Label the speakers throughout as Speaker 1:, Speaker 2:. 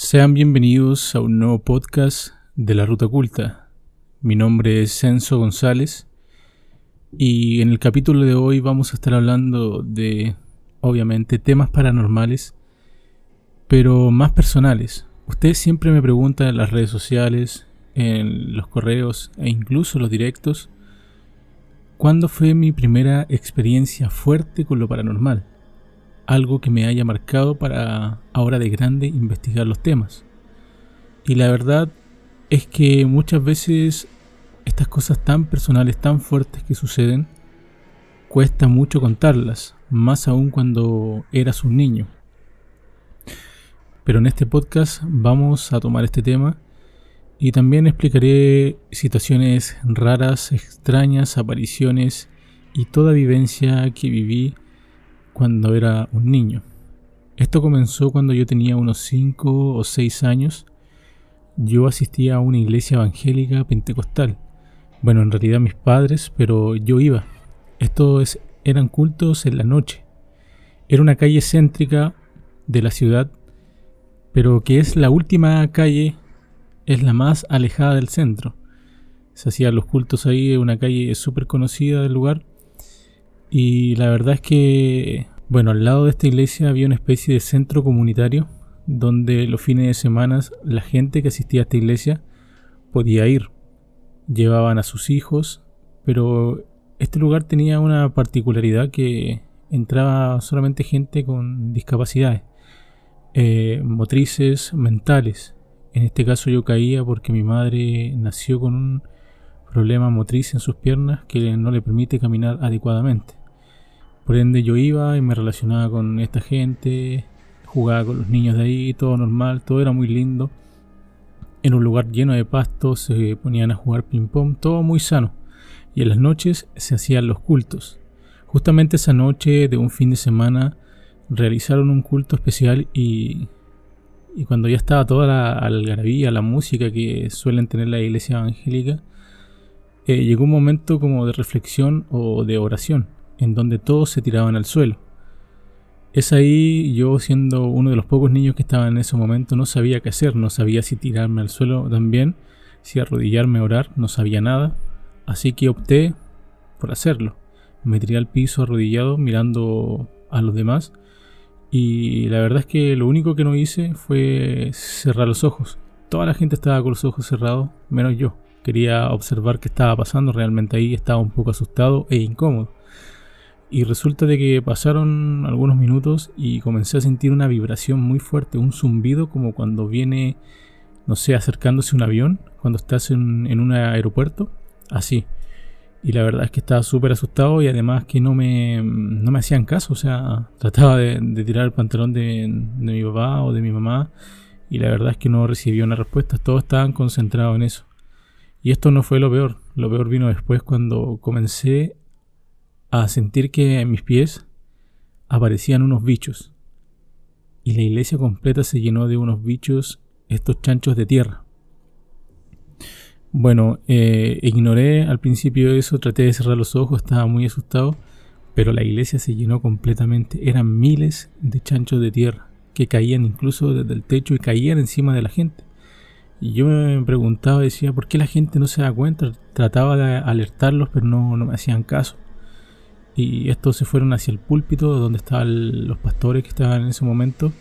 Speaker 1: Sean bienvenidos a un nuevo podcast de La Ruta Oculta. Mi nombre es Censo González y en el capítulo de hoy vamos a estar hablando de, obviamente, temas paranormales, pero más personales. Ustedes siempre me preguntan en las redes sociales, en los correos e incluso los directos, ¿cuándo fue mi primera experiencia fuerte con lo paranormal? Algo que me haya marcado para ahora de grande investigar los temas. Y la verdad es que muchas veces estas cosas tan personales, tan fuertes que suceden, cuesta mucho contarlas, más aún cuando eras un niño. Pero en este podcast vamos a tomar este tema y también explicaré situaciones raras, extrañas, apariciones y toda vivencia que viví cuando era un niño. Esto comenzó cuando yo tenía unos 5 o 6 años. Yo asistía a una iglesia evangélica pentecostal. Bueno, en realidad mis padres, pero yo iba. Eran cultos en la noche. Era una calle céntrica de la ciudad, pero que es la última calle, es la más alejada del centro. Se hacían los cultos ahí en una calle súper conocida del lugar. Y la verdad es que, bueno, al lado de esta iglesia había una especie de centro comunitario donde los fines de semana la gente que asistía a esta iglesia podía ir. Llevaban a sus hijos, pero este lugar tenía una particularidad que entraba solamente gente con discapacidades motrices, mentales. En este caso yo caía porque mi madre nació con un problema motriz en sus piernas que no le permite caminar adecuadamente. Por ende yo iba y me relacionaba con esta gente, jugaba con los niños de ahí, todo normal, todo era muy lindo. En un lugar lleno de pastos, se ponían a jugar ping pong, todo muy sano. Y en las noches se hacían los cultos. Justamente esa noche de un fin de semana realizaron un culto especial y cuando ya estaba toda la algarabía, la música que suelen tener la iglesia evangélica, llegó un momento como de reflexión o de oración, en donde todos se tiraban al suelo. Es ahí, yo siendo uno de los pocos niños que estaban en ese momento, no sabía qué hacer, no sabía si tirarme al suelo también, si arrodillarme a orar, no sabía nada, así que opté por hacerlo. Me tiré al piso arrodillado mirando a los demás y la verdad es que lo único que no hice fue cerrar los ojos. Toda la gente estaba con los ojos cerrados, menos yo. Quería observar qué estaba pasando, realmente ahí estaba un poco asustado e incómodo. Y resulta de que pasaron algunos minutos y comencé a sentir una vibración muy fuerte, un zumbido como cuando viene, no sé, acercándose un avión, cuando estás en un aeropuerto, así. Y la verdad es que estaba súper asustado y además que no me hacían caso, o sea, trataba de tirar el pantalón de mi papá o de mi mamá y la verdad es que no recibí una respuesta, todos estaban concentrados en eso. Y esto no fue lo peor vino después cuando comencé a sentir que en mis pies aparecían unos bichos y la iglesia completa se llenó de unos bichos, estos chanchos de tierra. Bueno, ignoré al principio eso, traté de cerrar los ojos, estaba muy asustado, pero la iglesia se llenó completamente, eran miles de chanchos de tierra que caían incluso desde el techo y caían encima de la gente. Y yo me preguntaba, decía, ¿por qué la gente no se da cuenta? Trataba de alertarlos, pero no me hacían caso. Y estos se fueron hacia el púlpito donde estaban los pastores que estaban en ese momento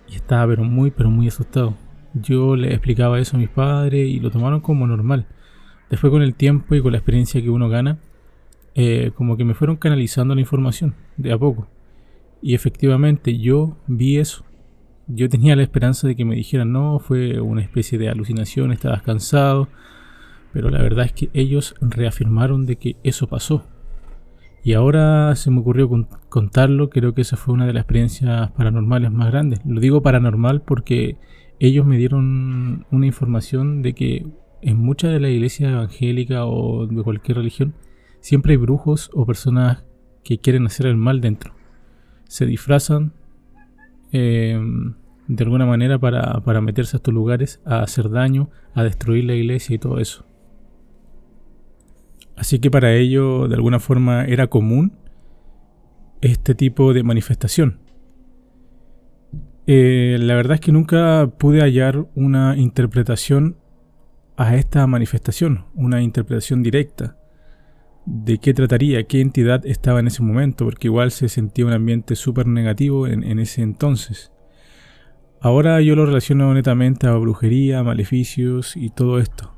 Speaker 1: y estaba pero muy asustado. Yo le explicaba eso a mis padres y lo tomaron como normal. Después con el tiempo y con la experiencia que uno gana, como que me fueron canalizando la información de a poco. Y efectivamente yo vi eso. Yo tenía la esperanza de que me dijeran no, fue una especie de alucinación, estabas cansado. Pero la verdad es que ellos reafirmaron de que eso pasó. Y ahora se me ocurrió contarlo, creo que esa fue una de las experiencias paranormales más grandes. Lo digo paranormal porque ellos me dieron una información de que en muchas de las iglesias evangélicas o de cualquier religión siempre hay brujos o personas que quieren hacer el mal dentro. Se disfrazan de alguna manera para meterse a estos lugares, a hacer daño, a destruir la iglesia y todo eso. Así que para ello, de alguna forma, era común este tipo de manifestación. La verdad es que nunca pude hallar una interpretación a esta manifestación, una interpretación directa de qué trataría, qué entidad estaba en ese momento, porque igual se sentía un ambiente súper negativo en ese entonces. Ahora yo lo relaciono netamente a brujería, maleficios y todo esto.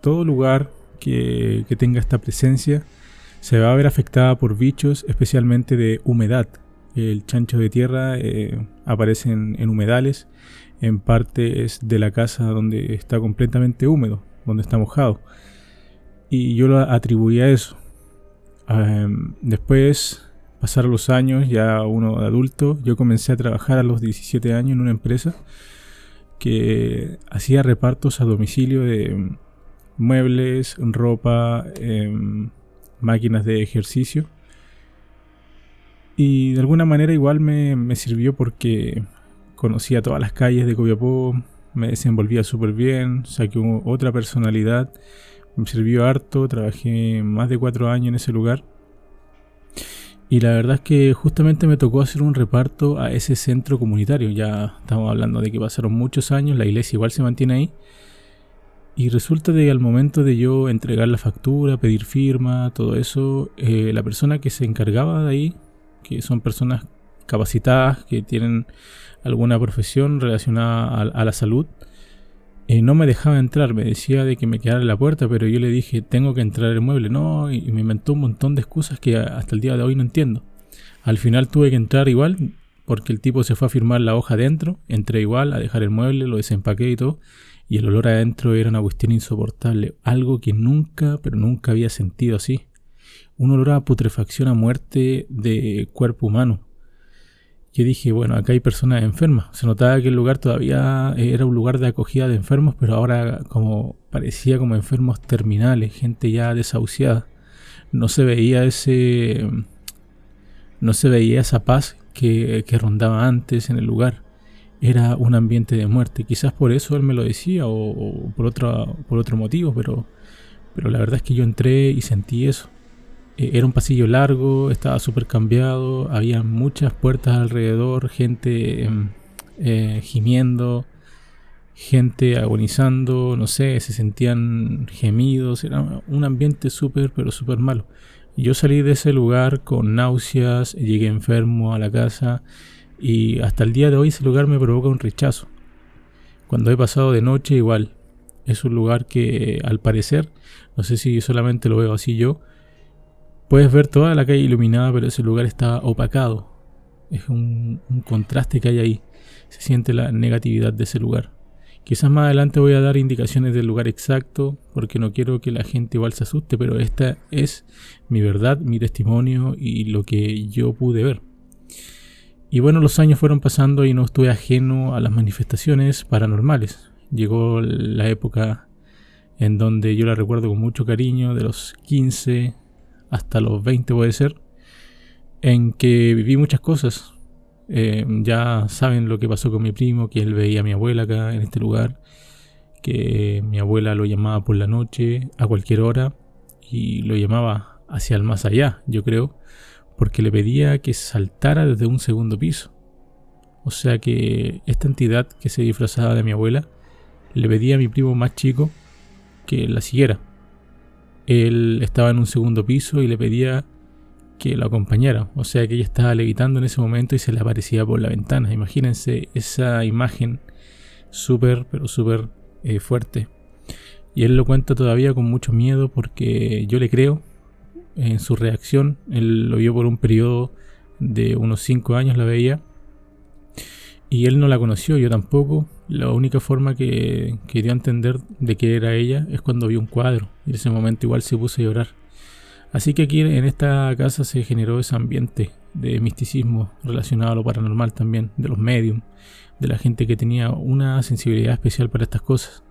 Speaker 1: Todo lugar que tenga esta presencia se va a ver afectada por bichos, especialmente de humedad. El chancho de tierra aparece en humedales, en parte es de la casa donde está completamente húmedo, donde está mojado. Y yo lo atribuía a eso. Después pasaron los años, ya uno de adulto, yo comencé a trabajar a los 17 años en una empresa que hacía repartos a domicilio de muebles, ropa, máquinas de ejercicio. Y de alguna manera igual me sirvió porque conocía todas las calles de Copiapó, me desenvolvía súper bien, saqué otra personalidad, me sirvió harto, trabajé más de 4 años en ese lugar. Y la verdad es que justamente me tocó hacer un reparto a ese centro comunitario. Ya estamos hablando de que pasaron muchos años, la iglesia igual se mantiene ahí. Y resulta que al momento de yo entregar la factura, pedir firma, todo eso, la persona que se encargaba de ahí, que son personas capacitadas, que tienen alguna profesión relacionada a la salud, no me dejaba entrar, me decía de que me quedara en la puerta, pero yo le dije, tengo que entrar al mueble, no, y me inventó un montón de excusas que hasta el día de hoy no entiendo. Al final tuve que entrar igual, porque el tipo se fue a firmar la hoja adentro, entré igual a dejar el mueble, lo desempaqué y todo, y el olor adentro era una cuestión insoportable, algo que nunca, pero nunca había sentido así. Un olor a putrefacción, a muerte de cuerpo humano. Yo dije, bueno, acá hay personas enfermas. Se notaba que el lugar todavía era un lugar de acogida de enfermos, pero ahora parecía como enfermos terminales, gente ya desahuciada. No se veía esa paz que rondaba antes en el lugar. Era un ambiente de muerte. Quizás por eso él me lo decía o por otro motivo, pero la verdad es que yo entré y sentí eso. Era un pasillo largo, estaba súper cambiado, había muchas puertas alrededor, gente gimiendo, gente agonizando, no sé, se sentían gemidos, era un ambiente súper, pero súper malo. Yo salí de ese lugar con náuseas, llegué enfermo a la casa y hasta el día de hoy ese lugar me provoca un rechazo. Cuando he pasado de noche igual, es un lugar que al parecer, no sé si solamente lo veo así yo, puedes ver toda la calle iluminada, pero ese lugar está opacado. Es un contraste que hay ahí. Se siente la negatividad de ese lugar. Quizás más adelante voy a dar indicaciones del lugar exacto, porque no quiero que la gente igual se asuste, pero esta es mi verdad, mi testimonio y lo que yo pude ver. Y bueno, los años fueron pasando y no estuve ajeno a las manifestaciones paranormales. Llegó la época en donde yo la recuerdo con mucho cariño, de los 15 hasta los 20 puede ser, en que viví muchas cosas. Ya saben lo que pasó con mi primo, que él veía a mi abuela acá en este lugar, que mi abuela lo llamaba por la noche a cualquier hora y lo llamaba hacia el más allá, yo creo, porque le pedía que saltara desde un segundo piso. O sea que esta entidad que se disfrazaba de mi abuela le pedía a mi primo más chico que la siguiera. Él estaba en un segundo piso y le pedía que lo acompañara. O sea que ella estaba levitando en ese momento y se le aparecía por la ventana. Imagínense esa imagen súper, pero súper fuerte. Y él lo cuenta todavía con mucho miedo porque yo le creo en su reacción. Él lo vio por un periodo de unos 5 años, la veía. Y él no la conoció, yo tampoco. La única forma que dio a entender de que era ella es cuando vio un cuadro. Y en ese momento igual se puso a llorar. Así que aquí en esta casa se generó ese ambiente de misticismo relacionado a lo paranormal también, de los mediums, de la gente que tenía una sensibilidad especial para estas cosas.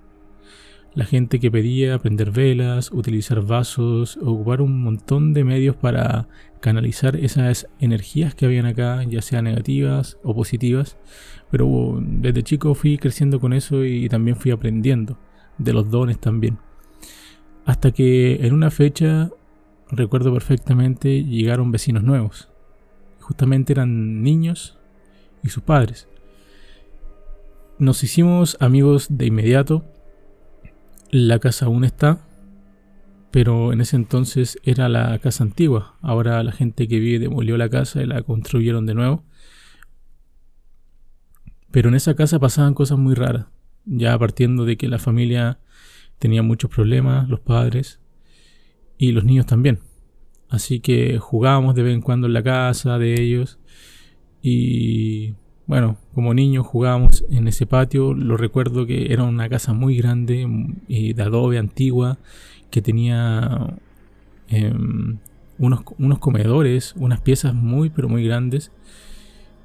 Speaker 1: La gente que pedía prender velas, utilizar vasos, ocupar un montón de medios para canalizar esas energías que habían acá, ya sean negativas o positivas. Pero desde chico fui creciendo con eso y también fui aprendiendo de los dones también. Hasta que en una fecha, recuerdo perfectamente, llegaron vecinos nuevos. Justamente eran niños y sus padres. Nos hicimos amigos de inmediato. La casa aún está, pero en ese entonces era la casa antigua. Ahora la gente que vive demolió la casa y la construyeron de nuevo. Pero en esa casa pasaban cosas muy raras, ya partiendo de que la familia tenía muchos problemas, los padres y los niños también. Así que jugábamos de vez en cuando en la casa de ellos y bueno, como niños jugábamos en ese patio. Lo recuerdo que era una casa muy grande, de adobe, antigua, que tenía unos comedores, unas piezas muy pero muy grandes,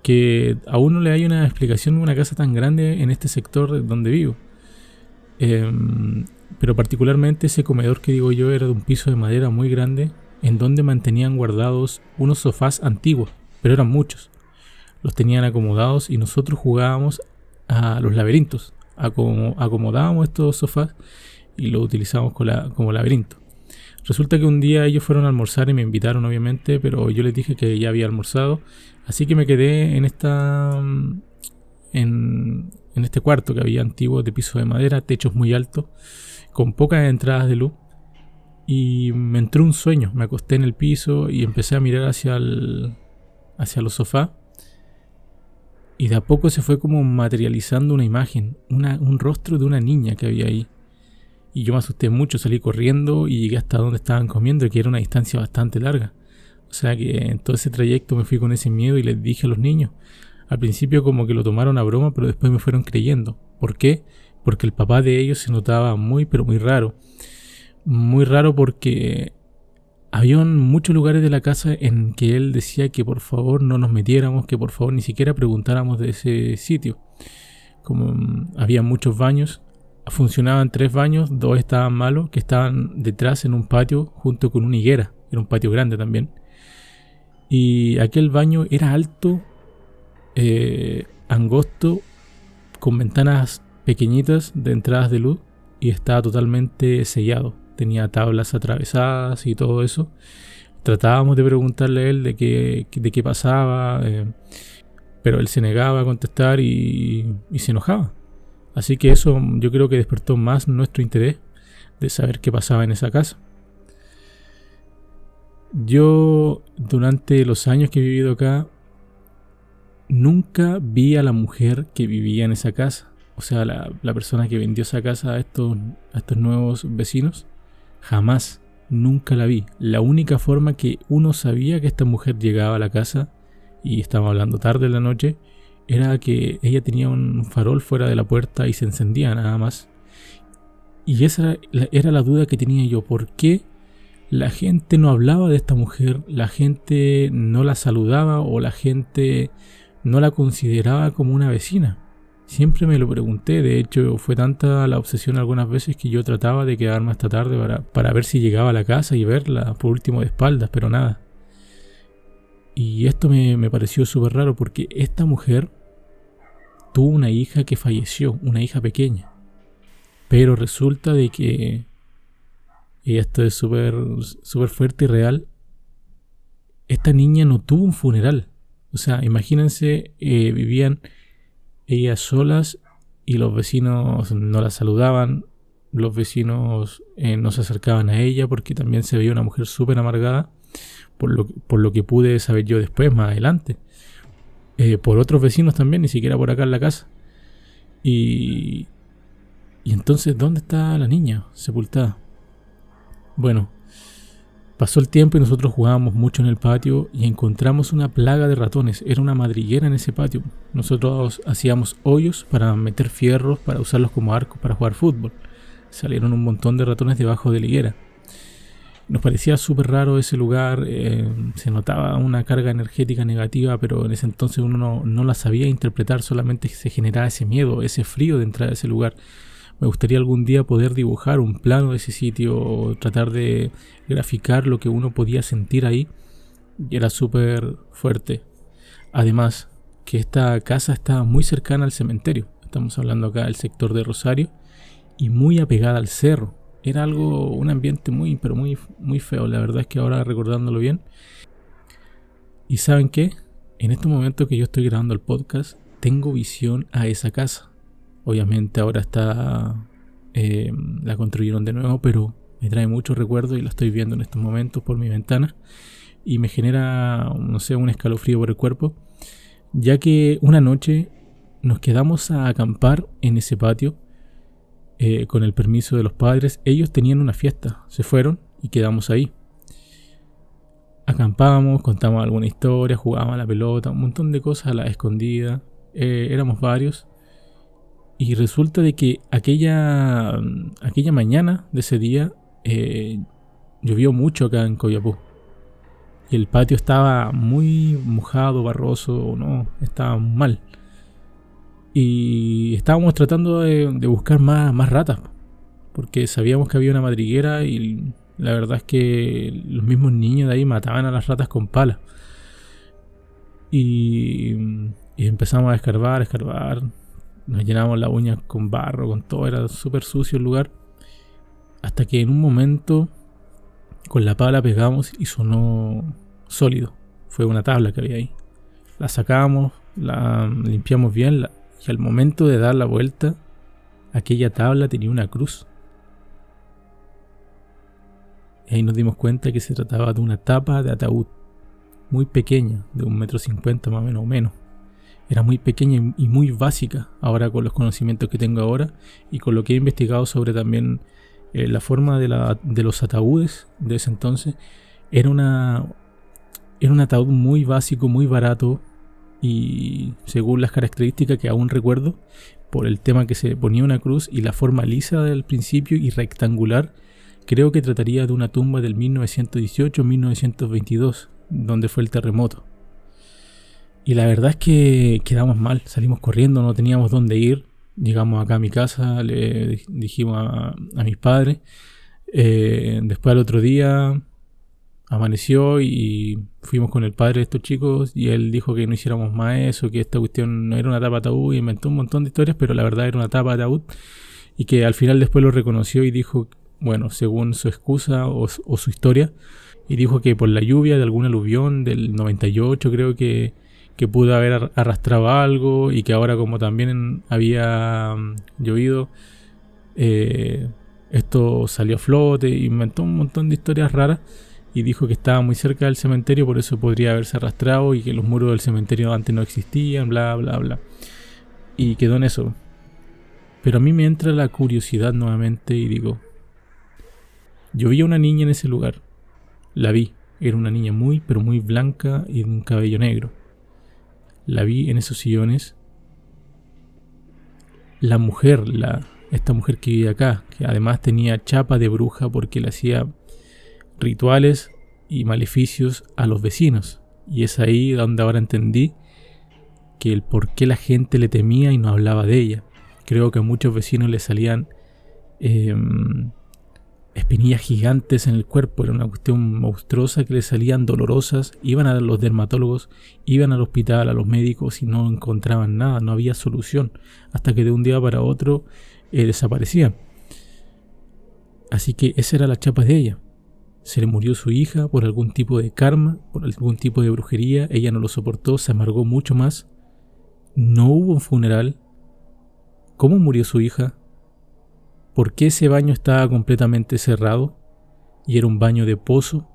Speaker 1: que aún no le hay una explicación de una casa tan grande en este sector donde vivo. Pero particularmente ese comedor que digo yo era de un piso de madera muy grande, en donde mantenían guardados unos sofás antiguos, pero eran muchos. Los tenían acomodados y nosotros jugábamos a los laberintos. Acomodábamos estos sofás y los utilizábamos como laberinto. Resulta que un día ellos fueron a almorzar y me invitaron, obviamente, pero yo les dije que ya había almorzado, así que me quedé en este cuarto que había antiguo, de piso de madera, techos muy altos, con pocas entradas de luz, y me entró un sueño. Me acosté en el piso y empecé a mirar hacia los sofás, y de a poco se fue como materializando una imagen, un rostro de una niña que había ahí. Y yo me asusté mucho, salí corriendo y llegué hasta donde estaban comiendo, que era una distancia bastante larga. O sea que en todo ese trayecto me fui con ese miedo y les dije a los niños. Al principio como que lo tomaron a broma, pero después me fueron creyendo. ¿Por qué? Porque el papá de ellos se notaba muy pero muy raro. Muy raro porque habían muchos lugares de la casa en que él decía que por favor no nos metiéramos, que por favor ni siquiera preguntáramos de ese sitio. Como había muchos baños, funcionaban 3 baños, 2 estaban malos, que estaban detrás en un patio junto con una higuera. Era un patio grande también. Y aquel baño era alto, angosto, con ventanas pequeñitas de entradas de luz, y estaba totalmente sellado. Tenía tablas atravesadas y todo eso. Tratábamos de preguntarle a él de qué pasaba, pero él se negaba a contestar y se enojaba. Así que eso yo creo que despertó más nuestro interés de saber qué pasaba en esa casa. Yo, durante los años que he vivido acá, nunca vi a la mujer que vivía en esa casa. O sea, la persona que vendió esa casa a estos nuevos vecinos. Jamás, nunca la vi. La única forma que uno sabía que esta mujer llegaba a la casa, y estábamos hablando tarde en la noche, era que ella tenía un farol fuera de la puerta y se encendía nada más. Y esa era la duda que tenía yo. ¿Por qué la gente no hablaba de esta mujer? La gente no la saludaba o la gente no la consideraba como una vecina. Siempre me lo pregunté. De hecho, fue tanta la obsesión algunas veces que yo trataba de quedarme hasta tarde para ver si llegaba a la casa y verla, por último de espaldas, pero nada. Y esto me pareció súper raro porque esta mujer tuvo una hija que falleció, una hija pequeña. Pero resulta de que, y esto es súper fuerte y real, esta niña no tuvo un funeral. O sea, imagínense, vivían ellas solas y los vecinos no la saludaban. Los vecinos no se acercaban a ella porque también se veía una mujer súper amargada, por lo que pude saber yo después, más adelante. Por otros vecinos también, ni siquiera por acá en la casa. Y entonces, ¿dónde está la niña sepultada? Bueno, pasó el tiempo y nosotros jugábamos mucho en el patio y encontramos una plaga de ratones. Era una madriguera en ese patio. Nosotros hacíamos hoyos para meter fierros, para usarlos como arcos para jugar fútbol. Salieron un montón de ratones debajo de la higuera. Nos parecía súper raro ese lugar, se notaba una carga energética negativa, pero en ese entonces uno no la sabía interpretar, solamente se generaba ese miedo, ese frío de entrar a ese lugar. Me gustaría algún día poder dibujar un plano de ese sitio o tratar de graficar lo que uno podía sentir ahí, y era súper fuerte. Además, que esta casa estaba muy cercana al cementerio, estamos hablando acá del sector de Rosario, y muy apegada al cerro. Era un ambiente muy, pero muy, muy feo. La verdad es que ahora recordándolo bien. ¿Y saben qué? En estos momentos que yo estoy grabando el podcast, tengo visión a esa casa. Obviamente ahora la construyeron de nuevo, pero me trae muchos recuerdos y la estoy viendo en estos momentos por mi ventana y me genera, no sé, un escalofrío por el cuerpo, ya que una noche nos quedamos a acampar en ese patio con el permiso de los padres. Ellos tenían una fiesta, se fueron y quedamos ahí. Acampábamos, contábamos alguna historia, jugábamos a la pelota, un montón de cosas a la escondida. Éramos varios. Y resulta de que aquella mañana de ese día llovió mucho acá en Copiapó. Y el patio estaba muy mojado, barroso, no, estaba mal. Y estábamos tratando de buscar más ratas, porque sabíamos que había una madriguera y la verdad es que los mismos niños de ahí mataban a las ratas con palas. Y empezamos a escarbar. Nos llenamos las uñas con barro, con todo, era súper sucio el lugar. Hasta que en un momento con la pala pegamos y sonó sólido. Fue una tabla que había ahí. La sacamos, la limpiamos bien y al momento de dar la vuelta, aquella tabla tenía una cruz. Y ahí nos dimos cuenta que se trataba de una tapa de ataúd muy pequeña, de 1,50 m más o menos. Era muy pequeña y muy básica ahora con los conocimientos que tengo ahora y con lo que he investigado sobre también la forma de los ataúdes de ese entonces. Era un ataúd muy básico, muy barato y según las características que aún recuerdo, por el tema que se ponía una cruz y la forma lisa del principio y rectangular, creo que trataría de una tumba del 1918-1922, donde fue el terremoto. Y la verdad es que quedamos mal, salimos corriendo, no teníamos dónde ir. Llegamos acá a mi casa, le dijimos a mis padres. Después al otro día amaneció y fuimos con el padre de estos chicos y él dijo que no hiciéramos más eso, que esta cuestión no era una tapa de ataúd, y inventó un montón de historias, pero la verdad era una tapa de ataúd, y que al final después lo reconoció y dijo, bueno, según su excusa o su historia, y dijo que por la lluvia de algún aluvión del 98 creo que pudo haber arrastrado algo, y que ahora como también había llovido, esto salió a flote. Inventó un montón de historias raras y dijo que estaba muy cerca del cementerio, por eso podría haberse arrastrado, y que los muros del cementerio antes no existían, bla bla bla, y quedó en eso. Pero a mí me entra la curiosidad nuevamente y digo, yo vi a una niña en ese lugar, la vi, era una niña muy pero muy blanca y de un cabello negro. La vi en esos sillones. La mujer, esta mujer que vive acá, que además tenía chapa de bruja porque le hacía rituales y maleficios a los vecinos. Y es ahí donde ahora entendí que el por qué la gente le temía y no hablaba de ella. Creo que a muchos vecinos le salían espinillas gigantes en el cuerpo, era una cuestión monstruosa que le salían dolorosas. Iban a los dermatólogos, iban al hospital, a los médicos y no encontraban nada, no había solución, hasta que de un día para otro desaparecían. Así que esa era la chapa de ella. Se le murió su hija por algún tipo de karma, por algún tipo de brujería. Ella no lo soportó, se amargó mucho más. No hubo un funeral. ¿Cómo murió su hija? ¿Por qué ese baño estaba completamente cerrado y era un baño de pozo?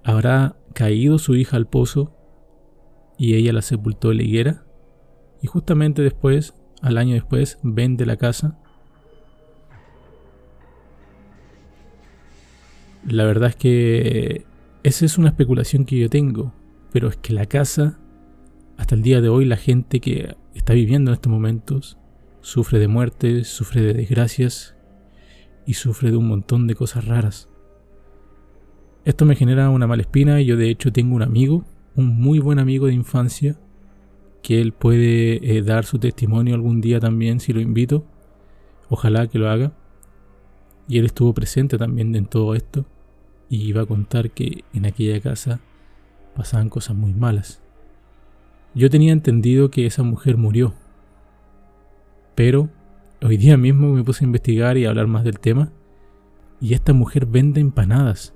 Speaker 1: ¿Habrá caído su hija al pozo y ella la sepultó en la higuera? Y justamente después, al año después, vende la casa. La verdad es que esa es una especulación que yo tengo, pero es que la casa, hasta el día de hoy, la gente que está viviendo en estos momentos sufre de muertes, sufre de desgracias y sufre de un montón de cosas raras. Esto me genera una mala espina y yo de hecho tengo un amigo, un muy buen amigo de infancia, que él puede dar su testimonio algún día también si lo invito. Ojalá que lo haga. Y él estuvo presente también en todo esto y iba a contar que en aquella casa pasaban cosas muy malas. Yo tenía entendido que esa mujer murió, pero hoy día mismo me puse a investigar y a hablar más del tema, y esta mujer vende empanadas.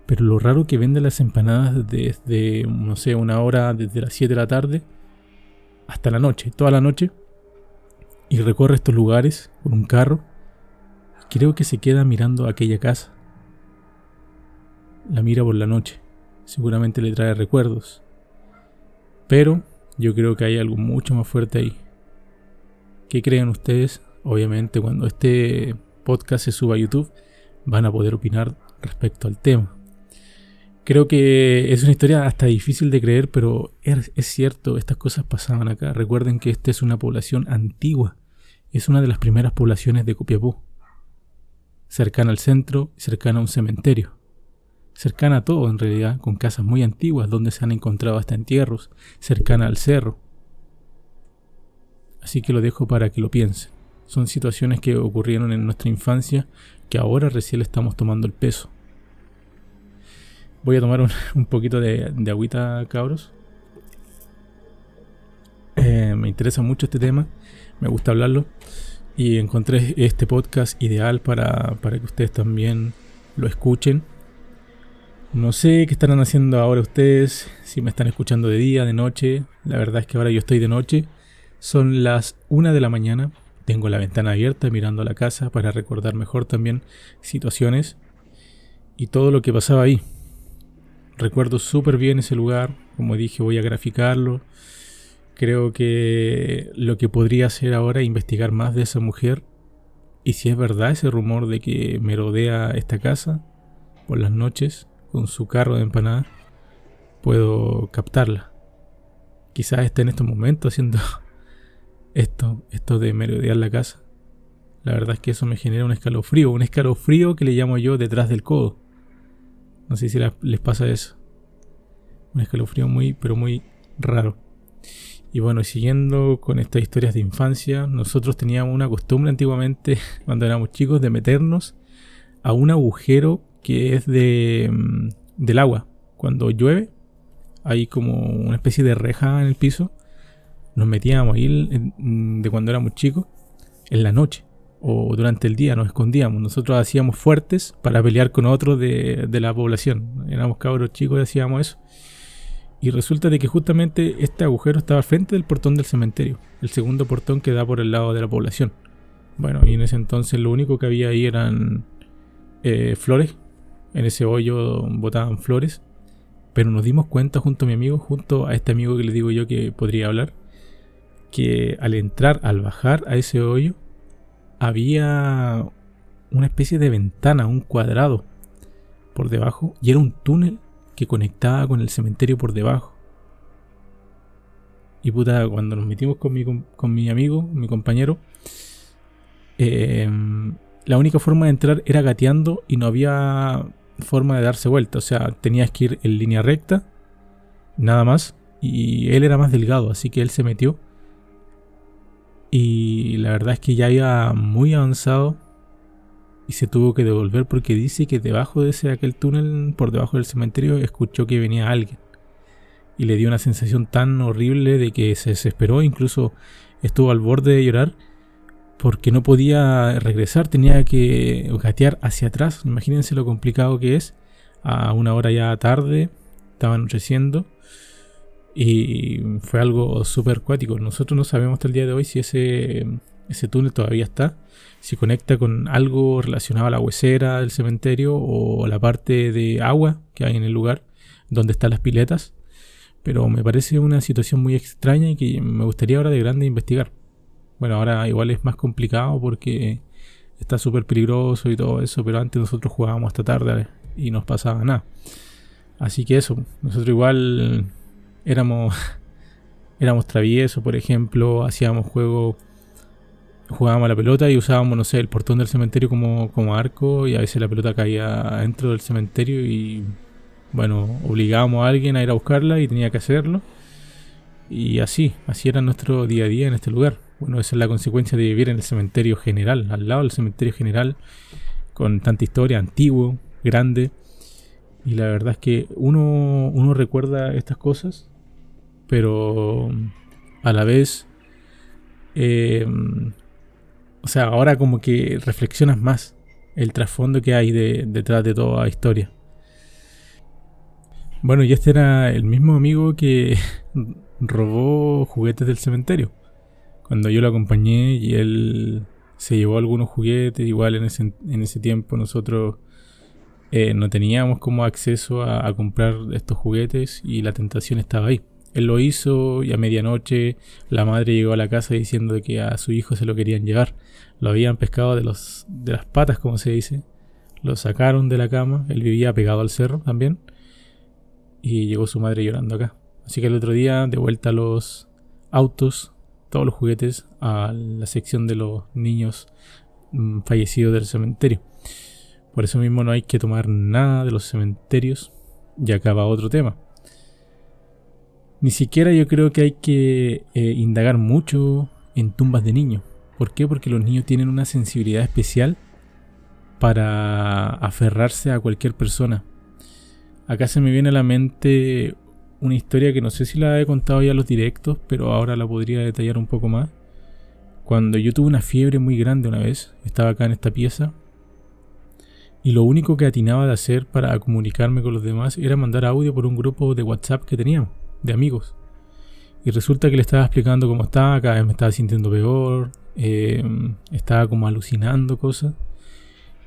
Speaker 1: Pero lo raro que vende las empanadas desde, no sé, una hora, desde las 7 de la tarde hasta la noche, toda la noche. y recorre estos lugares con un carro. Creo que se queda mirando aquella casa. La mira por la noche. Seguramente le trae recuerdos. Pero yo creo que hay algo mucho más fuerte ahí. ¿Qué creen ustedes? Obviamente cuando este podcast se suba a YouTube van a poder opinar respecto al tema. Creo que es una historia hasta difícil de creer, pero es cierto, estas cosas pasaban acá. Recuerden que esta es una población antigua. Es una de las primeras poblaciones de Copiapó. Cercana al centro, cercana a un cementerio. Cercana a todo en realidad, con casas muy antiguas donde se han encontrado hasta entierros, cercana al cerro. Así que lo dejo para que lo piensen. Son situaciones que ocurrieron en nuestra infancia que ahora recién le estamos tomando el peso. Voy a tomar un poquito de agüita, cabros. Me interesa mucho este tema, me gusta hablarlo y encontré este podcast ideal para que ustedes también lo escuchen. No sé qué estarán haciendo ahora ustedes, si me están escuchando de día, de noche. La verdad es que ahora yo estoy de noche. Son las 1 de la mañana. Tengo la ventana abierta mirando a la casa para recordar mejor también situaciones y todo lo que pasaba ahí. Recuerdo súper bien ese lugar. Como dije, voy a graficarlo. Creo que lo que podría hacer ahora es investigar más de esa mujer. Y si es verdad ese rumor de que merodea esta casa por las noches con su carro de empanada, puedo captarla. Quizás esté en estos momentos haciendo esto de merodear la casa. La verdad es que eso me genera un escalofrío que le llamo yo detrás del codo. No sé si les pasa eso. Un escalofrío pero muy raro. Y bueno, siguiendo con estas historias de infancia, nosotros teníamos una costumbre antiguamente, cuando éramos chicos, de meternos a un agujero que es del agua. Cuando llueve, hay como una especie de reja en el piso. Nos metíamos ahí de cuando éramos chicos, en la noche o durante el día nos escondíamos. Nosotros hacíamos fuertes para pelear con otros de la población. Éramos cabros chicos y hacíamos eso. Y resulta de que justamente este agujero estaba al frente del portón del cementerio, el segundo portón que da por el lado de la población. Bueno, y en ese entonces lo único que había ahí eran flores. En ese hoyo botaban flores. Pero nos dimos cuenta junto a este amigo que les digo yo que podría hablar, que al bajar a ese hoyo, había una especie de ventana, un cuadrado por debajo, y era un túnel que conectaba con el cementerio por debajo. Y puta, cuando nos metimos con mi amigo, mi compañero, la única forma de entrar era gateando y no había forma de darse vuelta. O sea, tenías que ir en línea recta, nada más. Y él era más delgado, así que él se metió. Y la verdad es que ya iba muy avanzado y se tuvo que devolver porque dice que debajo de aquel túnel, por debajo del cementerio, escuchó que venía alguien. Y le dio una sensación tan horrible de que se desesperó, incluso estuvo al borde de llorar porque no podía regresar, tenía que gatear hacia atrás. Imagínense lo complicado que es. A una hora ya tarde, estaba anocheciendo y fue algo súper cuático. Nosotros no sabemos hasta el día de hoy si ese túnel todavía está, si conecta con algo relacionado a la huesera del cementerio o la parte de agua que hay en el lugar donde están las piletas. Pero me parece una situación muy extraña y que me gustaría ahora de grande investigar. Bueno, ahora igual es más complicado porque está súper peligroso y todo eso, pero antes nosotros jugábamos hasta tarde y no pasaba nada. Así que eso, nosotros igual éramos traviesos, por ejemplo, hacíamos jugábamos a la pelota y usábamos, no sé, el portón del cementerio como arco, y a veces la pelota caía dentro del cementerio y bueno, obligábamos a alguien a ir a buscarla y tenía que hacerlo. Y así era nuestro día a día en este lugar. Bueno, esa es la consecuencia de vivir en el cementerio general, al lado del cementerio general, con tanta historia, antiguo, grande. Y la verdad es que uno recuerda estas cosas, pero a la vez, o sea, ahora como que reflexionas más el trasfondo que hay detrás de toda la historia. Bueno, y este era el mismo amigo que robó juguetes del cementerio. cuando yo lo acompañé y él se llevó algunos juguetes. Igual en ese tiempo nosotros no teníamos como acceso a comprar estos juguetes y la tentación estaba ahí. Él lo hizo y a medianoche la madre llegó a la casa diciendo que a su hijo se lo querían llevar. Lo habían pescado de las patas, como se dice. Lo sacaron de la cama. Él vivía pegado al cerro también. Y llegó su madre llorando acá. Así que el otro día, de vuelta a los autos, todos los juguetes a la sección de los niños fallecidos del cementerio. Por eso mismo no hay que tomar nada de los cementerios. Y acá va otro tema. Ni siquiera yo creo que hay que indagar mucho en tumbas de niños. ¿Por qué? Porque los niños tienen una sensibilidad especial para aferrarse a cualquier persona. Acá se me viene a la mente una historia que no sé si la he contado ya en los directos, pero ahora la podría detallar un poco más. Cuando yo tuve una fiebre muy grande una vez, estaba acá en esta pieza, y lo único que atinaba de hacer para comunicarme con los demás era mandar audio por un grupo de WhatsApp que teníamos, de amigos. Y resulta que le estaba explicando cómo estaba, cada vez me estaba sintiendo peor, estaba como alucinando cosas.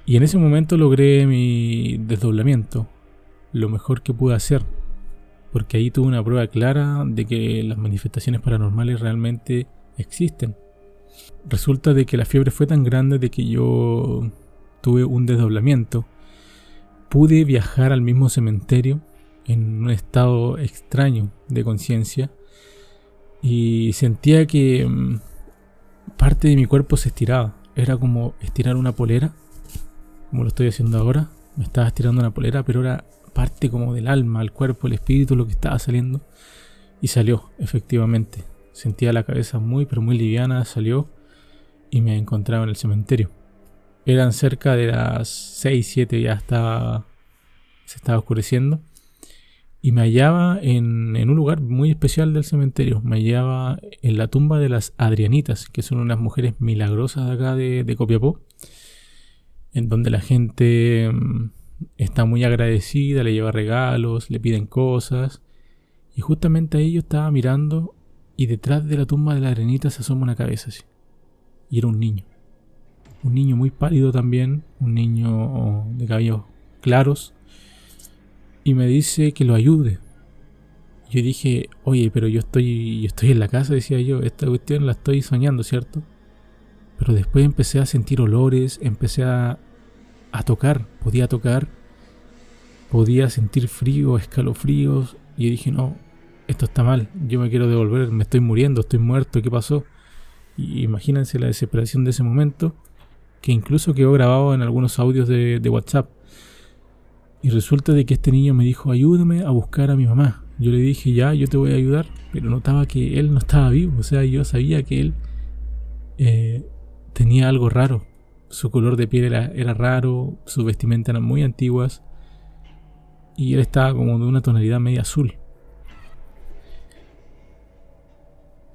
Speaker 1: Y en ese momento logré mi desdoblamiento, lo mejor que pude hacer, porque ahí tuve una prueba clara de que las manifestaciones paranormales realmente existen. Resulta de que la fiebre fue tan grande de que yo tuve un desdoblamiento. Pude viajar al mismo cementerio en un estado extraño de conciencia y sentía que parte de mi cuerpo se estiraba. Era como estirar una polera, como lo estoy haciendo ahora. Me estaba estirando una polera, pero era parte como del alma, el cuerpo, el espíritu, lo que estaba saliendo. Y salió, efectivamente. Sentía la cabeza muy, pero muy liviana, salió y me encontraba en el cementerio. Eran cerca de las 6, 7, ya se estaba oscureciendo. Y me hallaba en un lugar muy especial del cementerio. Me hallaba en la tumba de las Adrianitas, que son unas mujeres milagrosas de acá de Copiapó, en donde la gente está muy agradecida, le lleva regalos, le piden cosas. Y justamente ahí yo estaba mirando y detrás de la tumba de las Adrianitas se asoma una cabeza así. Y era un niño. Un niño muy pálido también, un niño de cabellos claros. Y me dice que lo ayude. Yo dije, oye, pero yo estoy en la casa, decía yo, esta cuestión la estoy soñando, ¿cierto? Pero después empecé a sentir olores, empecé a tocar, podía sentir frío, escalofríos, y dije, no, esto está mal, yo me quiero devolver, me estoy muriendo, estoy muerto, ¿qué pasó? Y imagínense la desesperación de ese momento, que incluso quedó grabado en algunos audios de WhatsApp. Y resulta de que este niño me dijo, ayúdame a buscar a mi mamá. Yo le dije, ya, yo te voy a ayudar, pero notaba que él no estaba vivo. O sea, yo sabía que él tenía algo raro. Su color de piel era raro, sus vestimentas eran muy antiguas y él estaba como de una tonalidad media azul.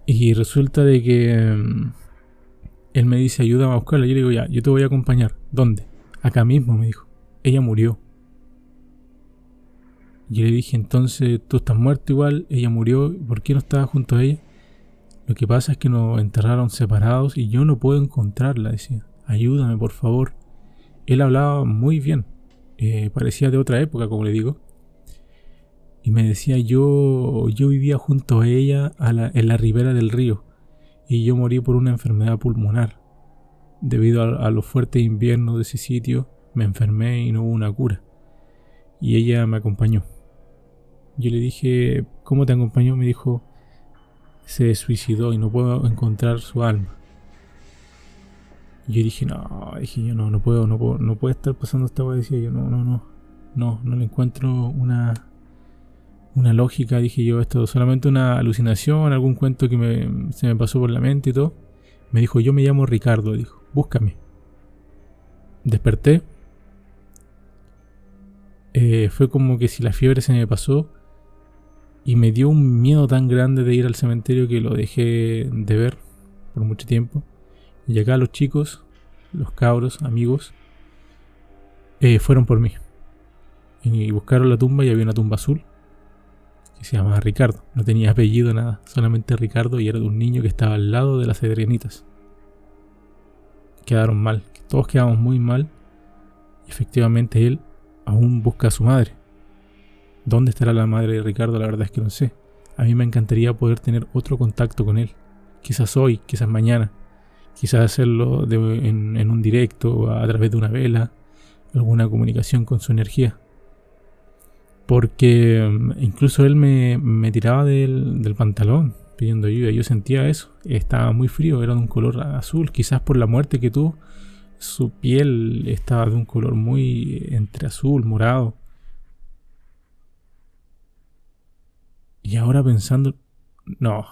Speaker 1: Y resulta de que él me dice, ayúdame a buscarla. Yo le digo, ya, yo te voy a acompañar. ¿Dónde? Acá mismo, me dijo. Ella murió. Yo le dije, entonces tú estás muerto igual, ella murió, ¿por qué no estabas junto a ella? Lo que pasa es que nos enterraron separados y yo no puedo encontrarla, decía. Ayúdame, por favor. Él hablaba muy bien, parecía de otra época, como le digo. Y me decía, yo vivía junto a ella en la ribera del río y yo morí por una enfermedad pulmonar. Debido a los fuertes inviernos de ese sitio, me enfermé y no hubo una cura. Y ella me acompañó. Yo le dije, ¿cómo te acompañó? Me dijo, se suicidó y no puedo encontrar su alma. Y yo dije, no puede estar pasando esta cosa. Decía yo, no le encuentro una lógica. Dije yo, esto es solamente una alucinación, algún cuento que se me pasó por la mente y todo. Me dijo, yo me llamo Ricardo, dijo, búscame. Desperté. Fue como que si la fiebre se me pasó y me dio un miedo tan grande de ir al cementerio que lo dejé de ver por mucho tiempo. Y acá los chicos, los cabros, amigos, fueron por mí y buscaron la tumba y había una tumba azul que que se llamaba Ricardo. No tenía apellido, nada, solamente Ricardo, y era de un niño que estaba al lado de las Adrianitas. Quedaron mal, todos quedamos muy mal, y efectivamente él aún busca a su madre. ¿Dónde estará la madre de Ricardo? La verdad es que no sé. A mí me encantaría poder tener otro contacto con él. Quizás hoy, quizás mañana. Quizás hacerlo en un directo, a través de una vela, alguna comunicación con su energía. Porque incluso él me tiraba del pantalón pidiendo ayuda. Yo sentía eso. Estaba muy frío, era de un color azul. Quizás por la muerte que tuvo, su piel estaba de un color muy entre azul, morado. Y ahora pensando... No.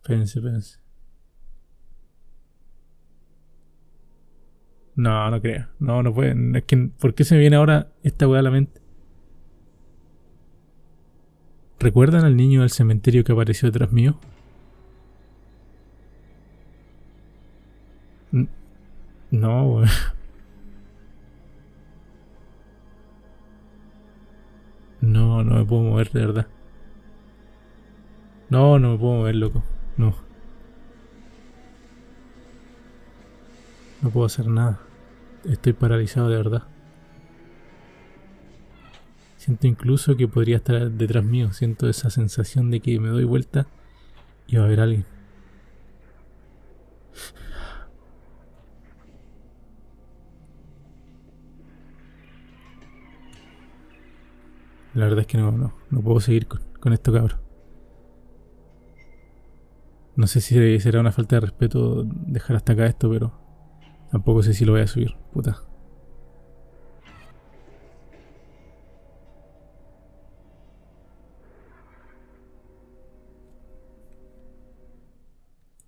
Speaker 1: Espérense. No, no creo. No, no puede. Es que, ¿por qué se me viene ahora esta weá a la mente? ¿Recuerdan al niño del cementerio que apareció detrás mío? No, weón. No, no me puedo mover, de verdad. No, no me puedo mover, loco. No, no puedo hacer nada. Estoy paralizado, de verdad. Siento incluso que podría estar detrás mío. Siento esa sensación de que me doy vuelta y va a haber alguien. La verdad es que no puedo seguir con esto, cabrón. No sé si será una falta de respeto dejar hasta acá esto, pero tampoco sé si lo voy a subir. Puta.